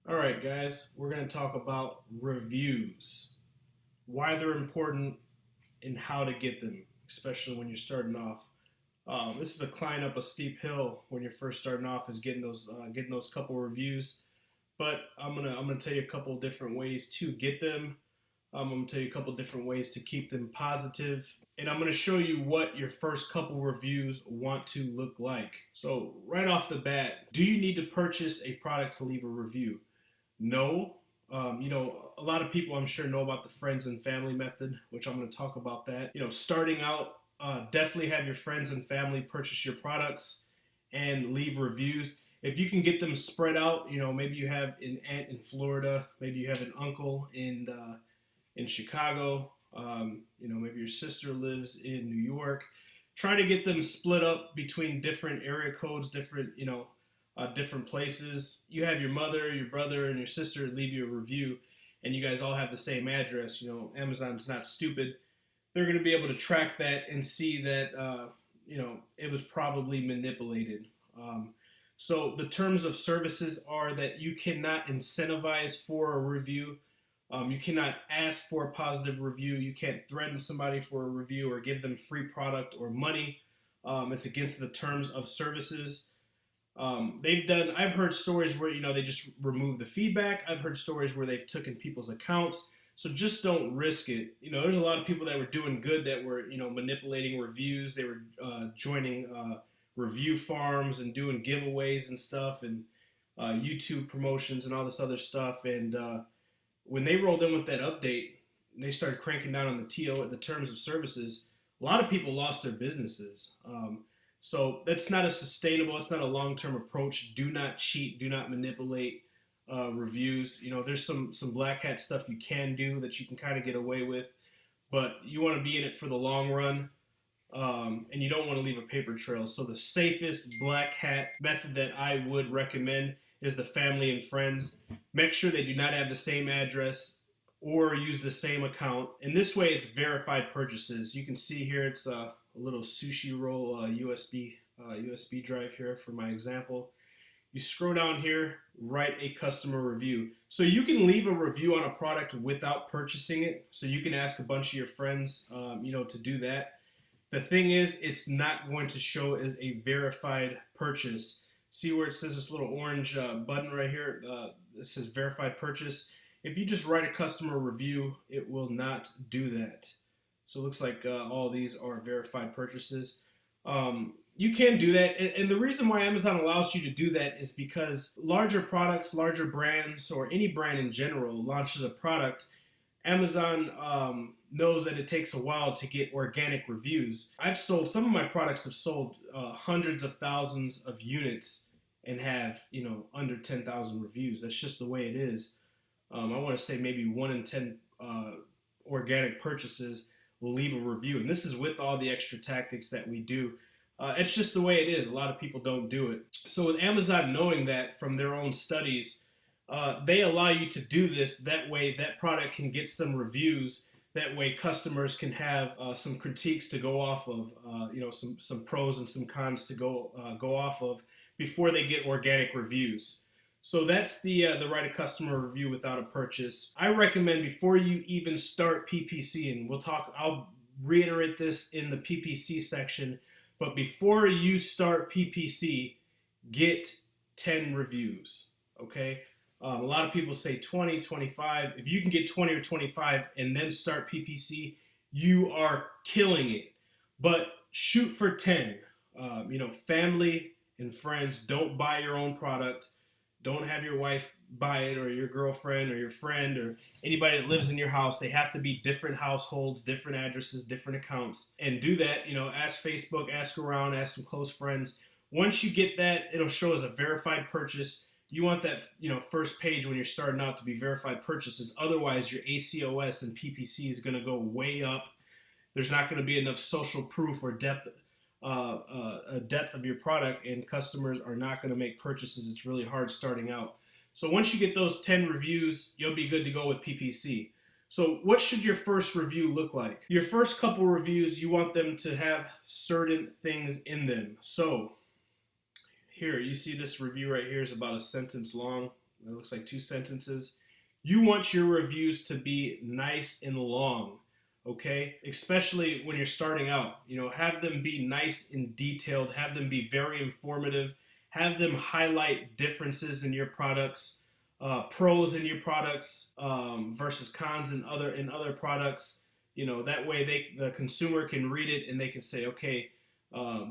All right, guys, we're going to talk about reviews, why they're important, and how to get them, especially when you're starting off. This is a climb up a steep hill when you're first starting off, is getting those couple reviews. But I'm gonna tell you a couple different ways to get them. I'm gonna tell you a couple different ways to keep them positive, and I'm gonna show you what your first couple reviews want to look like. So right off the bat, do you need to purchase a product to leave a review? No. A lot of people I'm sure know about the friends and family method, which I'm going to talk about that. Starting out, definitely have your friends and family purchase your products and leave reviews. If you can get them spread out, maybe you have an aunt in Florida, maybe you have an uncle in Chicago, maybe your sister lives in New York. Try to get them split up between different area codes, different places. You have your mother, your brother, and your sister leave you a review, and you guys all have the same address. Amazon's not stupid. They're going to be able to track that and see that it was probably manipulated. So the terms of services are that you cannot incentivize for a review. You cannot ask for a positive review. You can't threaten somebody for a review or give them free product or money. It's against the terms of services. I've heard stories where they just remove the feedback. I've heard stories where they've taken people's accounts. So just don't risk it. There's a lot of people that were doing good that were manipulating reviews. They were joining review farms and doing giveaways and stuff, and YouTube promotions and all this other stuff. And when they rolled in with that update, they started cranking down on the terms of services. A lot of people lost their businesses. So that's not a sustainable, it's not a long-term approach. Do not cheat, do not manipulate reviews. There's some black hat stuff you can do that you can kind of get away with, but you want to be in it for the long run, and you don't want to leave a paper trail. So the safest black hat method that I would recommend is the family and friends. Make sure they do not have the same address or use the same account. And this way it's verified purchases. You can see here it's a little sushi roll USB drive here for my example. You scroll down here, write a customer review. So you can leave a review on a product without purchasing it. So you can ask a bunch of your friends, to do that. The thing is, it's not going to show as a verified purchase. See where it says this little orange button right here? It says verified purchase. If you just write a customer review, it will not do that. So it looks like all these are verified purchases. You can do that. And the reason why Amazon allows you to do that is because larger products, larger brands, or any brand in general launches a product. Amazon knows that it takes a while to get organic reviews. Some of my products have sold hundreds of thousands of units and have, under 10,000 reviews. That's just the way it is. I want to say maybe 1 in 10 organic purchases will leave a review. And this is with all the extra tactics that we do. It's just the way it is. A lot of people don't do it. So with Amazon knowing that from their own studies, they allow you to do this. That way that product can get some reviews. That way customers can have some critiques to go off of, some pros and some cons to go off of before they get organic reviews. So that's the write a customer review without a purchase. I recommend before you even start PPC, and I'll reiterate this in the PPC section, but before you start PPC, get 10 reviews, okay? A lot of people say 20, 25. If you can get 20 or 25 and then start PPC, you are killing it. But shoot for 10. Family and friends, don't buy your own product. Don't have your wife buy it, or your girlfriend or your friend or anybody that lives in your house. They have to be different households, different addresses, different accounts. And do that. Ask Facebook, ask around, ask some close friends. Once you get that, it'll show as a verified purchase. You want that, first page when you're starting out to be verified purchases. Otherwise, your ACOS and PPC is going to go way up. There's not going to be enough social proof or depth of your product, and customers are not going to make purchases. It's really hard starting out. So once you get those 10 reviews, you'll be good to go with PPC. So what should your first review look like? Your first couple reviews, you want them to have certain things in them. So here, you see this review right here is about a sentence long. It looks like 2 sentences. You want your reviews to be nice and long, okay? Especially when you're starting out. Have them be nice and detailed, have them be very informative, have them highlight differences in your products, pros in your products versus cons in other products. That way the consumer can read it and they can say, okay,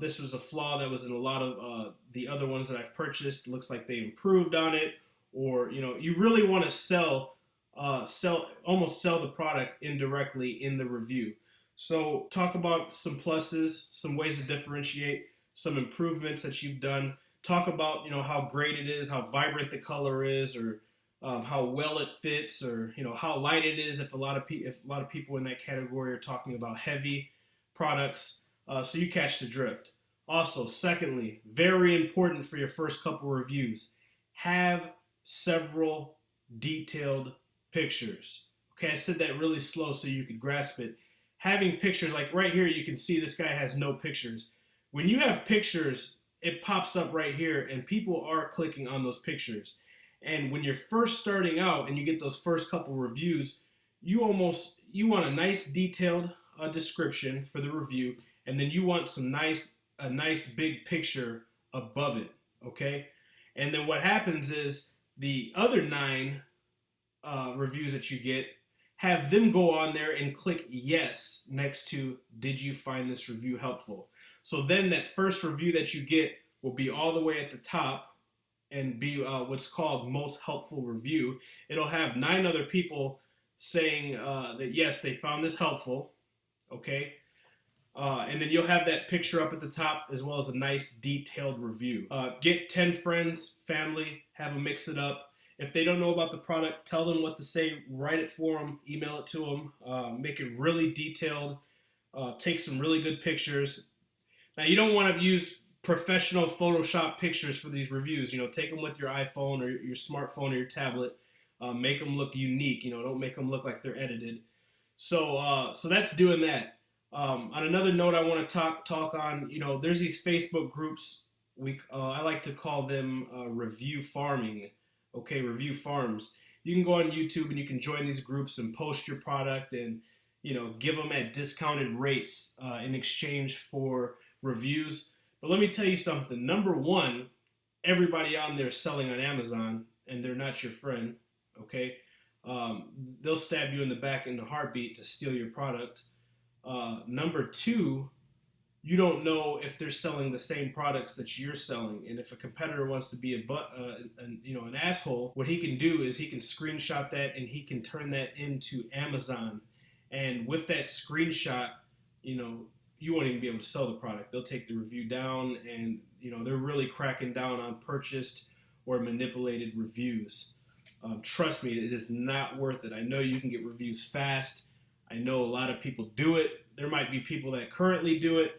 this was a flaw that was in a lot of the other ones that I've purchased. It looks like they improved on it. Or you really want to almost sell the product indirectly in the review. So talk about some pluses, some ways to differentiate, some improvements that you've done. Talk about how great it is, how vibrant the color is, or how well it fits, or how light it is. If a lot of people in that category are talking about heavy products, so you catch the drift. Also, secondly, very important for your first couple reviews, have several detailed pictures. Okay, I said that really slow so you could grasp it. Having pictures, like right here, you can see this guy has no pictures. When you have pictures, it pops up right here, and people are clicking on those pictures. And when you're first starting out and you get those first couple reviews, you want a nice detailed description for the review, and then you want a nice big picture above it. Okay, and then what happens is the other 9 reviews that you get, have them go on there and click yes next to did you find this review helpful. So then that first review that you get will be all the way at the top and be what's called most helpful review. It'll have 9 other people saying that yes, they found this helpful. Okay, and then you'll have that picture up at the top as well as a nice detailed review. Get 10 friends, family, have them mix it up. If they don't know about the product, tell them what to say, write it for them, email it to them, make it really detailed, take some really good pictures. Now, you don't want to use professional Photoshop pictures for these reviews. Take them with your iPhone or your smartphone or your tablet. Make them look unique. Don't make them look like they're edited. So that's doing that. On another note, I want to talk on. There's these Facebook groups. I like to call them review farming. Okay, review farms. You can go on YouTube and you can join these groups and post your product and give them at discounted rates in exchange for reviews. But let me tell you something. Number one, everybody on there is selling on Amazon, and they're not your friend. Okay, they'll stab you in the back in a heartbeat to steal your product. Number two, you don't know if they're selling the same products that you're selling, and if a competitor wants to be an asshole, what he can do is he can screenshot that and he can turn that into Amazon, and with that screenshot, you won't even be able to sell the product. They'll take the review down, and they're really cracking down on purchased or manipulated reviews. Trust me, it is not worth it. I know you can get reviews fast. I know a lot of people do it. There might be people that currently do it.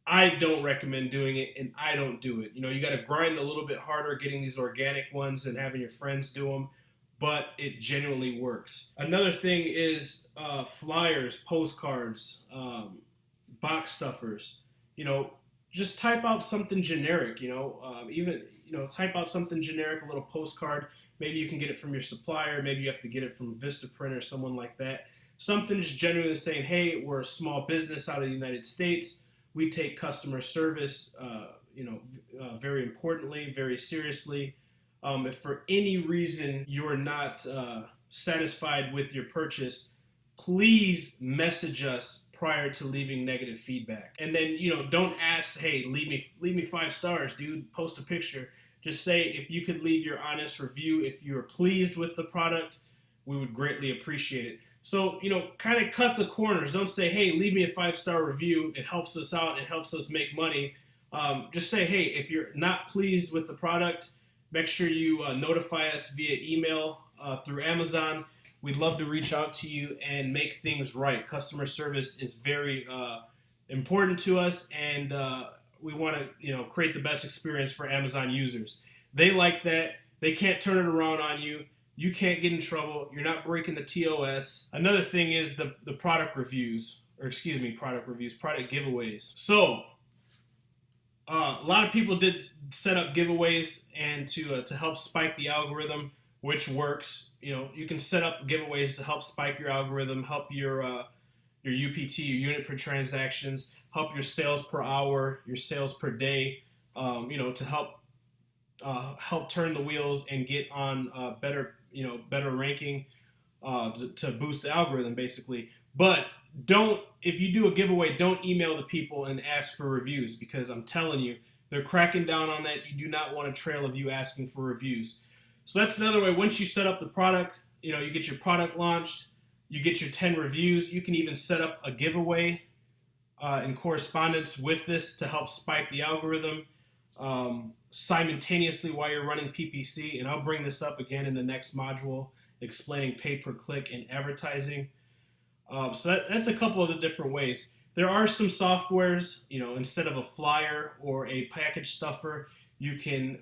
I don't recommend doing it, and I don't do it. You got to grind a little bit harder getting these organic ones and having your friends do them, but it genuinely works. Another thing is flyers, postcards, box stuffers. Just type out something generic. Type out something generic, a little postcard. Maybe you can get it from your supplier. Maybe you have to get it from Vistaprint or someone like that. Something just genuinely saying, hey, we're a small business out of the United States. We take customer service, very importantly, very seriously. If for any reason you're not satisfied with your purchase, please message us prior to leaving negative feedback. And then, don't ask, hey, leave me 5 stars, dude. Post a picture. Just say if you could leave your honest review. If you're pleased with the product, we would greatly appreciate it. So, kind of cut the corners. Don't say, hey, leave me a 5-star review. It helps us out. It helps us make money. Just say, hey, if you're not pleased with the product, make sure you notify us via email through Amazon. We'd love to reach out to you and make things right. Customer service is very important to us, and we want to create the best experience for Amazon users. They like that. They can't turn it around on you. You can't get in trouble. You're not breaking the TOS. Another thing is the product giveaways. So, A lot of people did set up giveaways and to help spike the algorithm, which works. You know, you can set up giveaways to help spike your algorithm, help your UPT, your unit per transactions, help your sales per hour, your sales per day. You know, to help turn the wheels and get on better ranking to boost the algorithm basically. But don't if you do a giveaway, don't email the people and ask for reviews because I'm telling you, they're cracking down on that. You do not want a trail of you asking for reviews. So that's another way. Once you set up the product, you know, you get your product launched, you get your 10 reviews. You can even set up a giveaway in correspondence with this to help spike the algorithm simultaneously while you're running PPC. And I'll bring this up again in the next module explaining pay per click and advertising. So that's a couple of the different ways. There are some softwares, you know, instead of a flyer or a package stuffer, you can,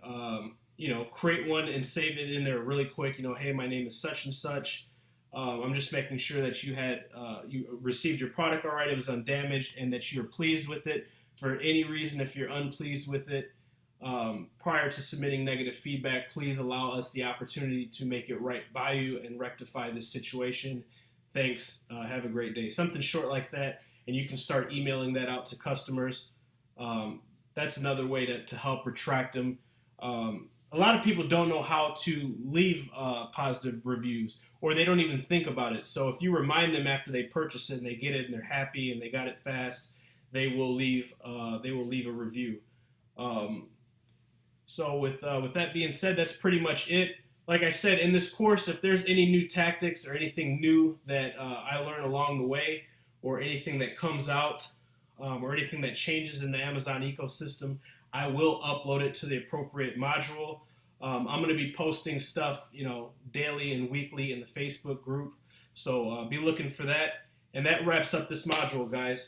create one and save it in there really quick. You know, hey, my name is such and such. I'm just making sure that you received your product all right, it was undamaged, and that you're pleased with it. For any reason, if you're unpleased with it, prior to submitting negative feedback, please allow us the opportunity to make it right by you and rectify this situation. Thanks. Have a great day. Something short like that, and you can start emailing that out to customers. That's another way to help retract them. A lot of people don't know how to leave positive reviews, or they don't even think about it. So if you remind them after they purchase it and they get it and they're happy and they got it fast, they will leave a review. So with that being said, that's pretty much it. Like I said, in this course, if there's any new tactics or anything new that I learn along the way, or anything that comes out, or anything that changes in the Amazon ecosystem, I will upload it to the appropriate module. I'm going to be posting stuff, you know, daily and weekly in the Facebook group. So be looking for that. And that wraps up this module, guys.